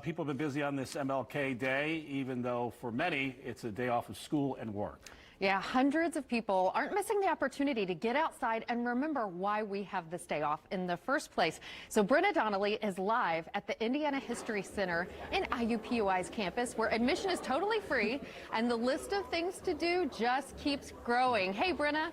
People have been busy on this MLK Day, even though for many it's a day off of school and work. Yeah, hundreds of people aren't missing the opportunity to get outside and remember why we have this day off in the first place. So Brenna Donnelly is live at the Indiana History Center in IUPUI's campus, where admission is totally free and the list of things to do just keeps growing. Hey, Brenna.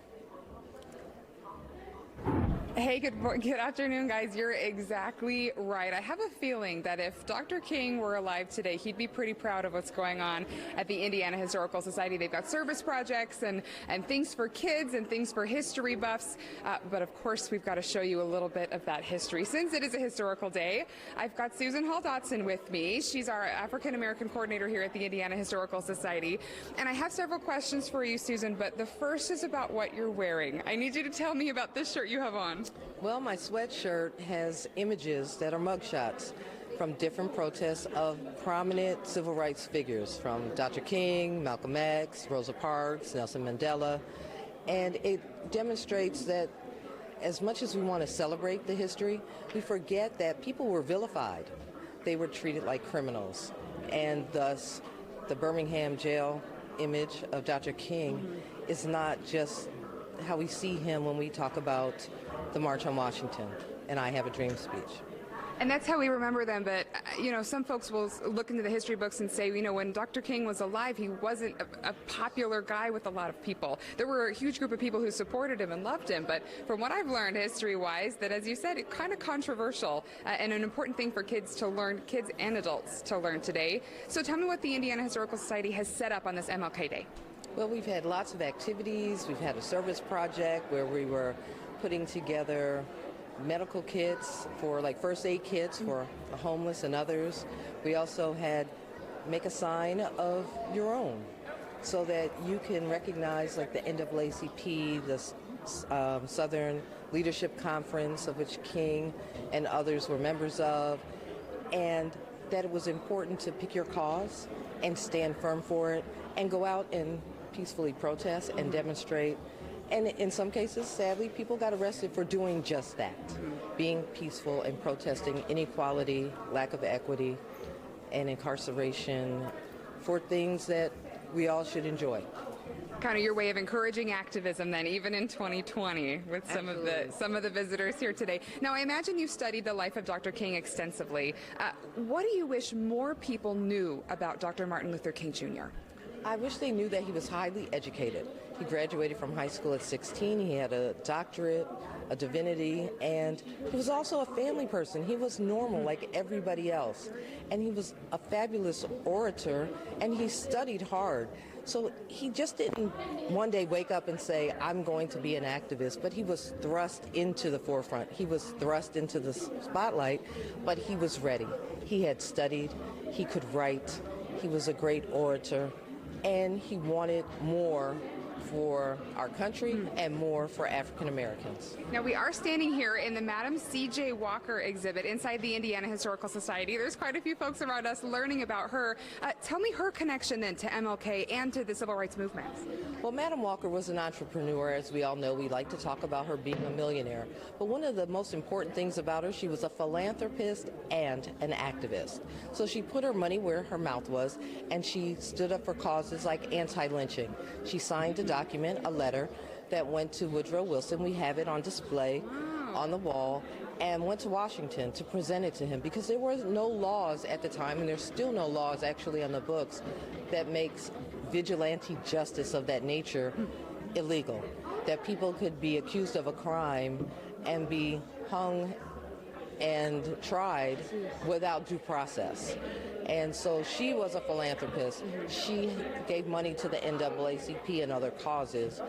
Hey, good afternoon, guys. You're exactly right. I have a feeling that if Dr. King were alive today, he'd be pretty proud of what's going on at the Indiana Historical Society. They've got service projects and things for kids and things for history buffs. But of course, we've got to show you a little bit of that history. Since it is a historical day, I've got Susan Hall-Dotson with me. She's our African-American coordinator here at the Indiana Historical Society. And I have several questions for you, Susan, but the first is about what you're wearing. I need you to tell me about this shirt you have on. Well, my sweatshirt has images that are mugshots from different protests of prominent civil rights figures, from Dr. King, Malcolm X, Rosa Parks, Nelson Mandela. And it demonstrates that as much as we want to celebrate the history, we forget that people were vilified. They were treated like criminals. And thus, the Birmingham jail image of Dr. King is not just how we see him when we talk about the March on Washington and I Have a Dream speech. And that's how we remember them, but, some folks will look into the history books and say, when Dr. King was alive, he wasn't a popular guy with a lot of people. There were a huge group of people who supported him and loved him, but from what I've learned history-wise, that, as you said, it's kind of controversial and an important thing for kids to learn, kids and adults to learn today. So tell me what the Indiana Historical Society has set up on this MLK Day. Well, we've had lots of activities. We've had a service project where we were putting together medical kits for first aid kits for the homeless and others. We also had make a sign of your own so that you can recognize the NAACP, the Southern Leadership Conference, of which King and others were members of, and that it was important to pick your cause and stand firm for it and go out and peacefully protest and demonstrate. And in some cases, sadly, people got arrested for doing just that, being peaceful and protesting inequality, lack of equity, and incarceration for things that we all should enjoy. Kind of your way of encouraging activism then, even in 2020, with some of the visitors here today. Now, I imagine you studied the life of Dr. King extensively. What do you wish more people knew about Dr. Martin Luther King Jr.? I wish they knew that he was highly educated. He graduated from high school at 16. He had a doctorate, a divinity, and he was also a family person. He was normal like everybody else. And he was a fabulous orator, and he studied hard. So he just didn't one day wake up and say, I'm going to be an activist, but he was thrust into the forefront. He was thrust into the spotlight, but he was ready. He had studied, he could write, he was a great orator, and he wanted more for our country and more for African Americans. Now, we are standing here in the Madam C.J. Walker exhibit inside the Indiana Historical Society. There's quite a few folks around us learning about her. Tell me her connection then to MLK and to the civil rights movement. Well, Madam Walker was an entrepreneur. As we all know, we like to talk about her being a millionaire. But one of the most important things about her, she was a philanthropist and an activist. So she put her money where her mouth was, and she stood up for causes like anti-lynching. She signed a document, a letter, that went to Woodrow Wilson. We have it on display on the wall, and went to Washington to present it to him because there were no laws at the time, and there's still no laws actually on the books that makes vigilante justice of that nature illegal, that people could be accused of a crime and be hung and tried without due process. And so she was a philanthropist. She gave money to the NAACP and other causes,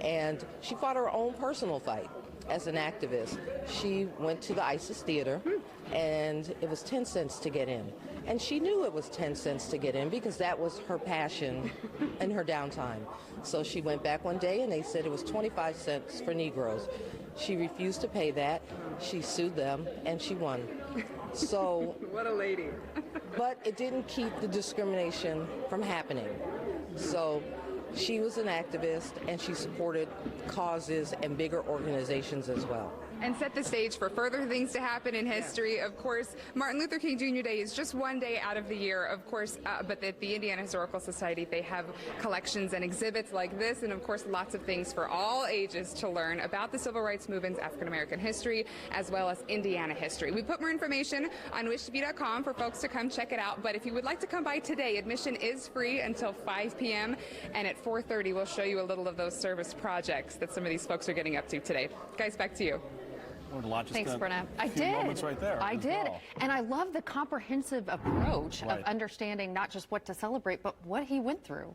and she fought her own personal fight as an activist. She went to the ISIS theater, and it was 10 cents to get in. And she knew it was 10 cents to get in because that was her passion in her downtime. So she went back one day, and they said it was 25 cents for Negroes. She refused to pay that. She sued them, and she won. So what a lady. But it didn't keep the discrimination from happening. So she was an activist, and she supported causes and bigger organizations as well. And set the stage for further things to happen in history. Of course, Martin Luther King Jr. Day is just one day out of the year, of course, but at the Indiana Historical Society, they have collections and exhibits like this, and of course, lots of things for all ages to learn about the civil rights movement's African American history, as well as Indiana history. We put more information on wishtobie.com for folks to come check it out, but if you would like to come by today, admission is free until 5 p.m., and at 4:30, we'll show you a little of those service projects that some of these folks are getting up to today. Guys, back to you. Thanks, Brenna. I did. Moments right there. I did. Well. And I love the comprehensive approach of understanding not just what to celebrate, but what he went through.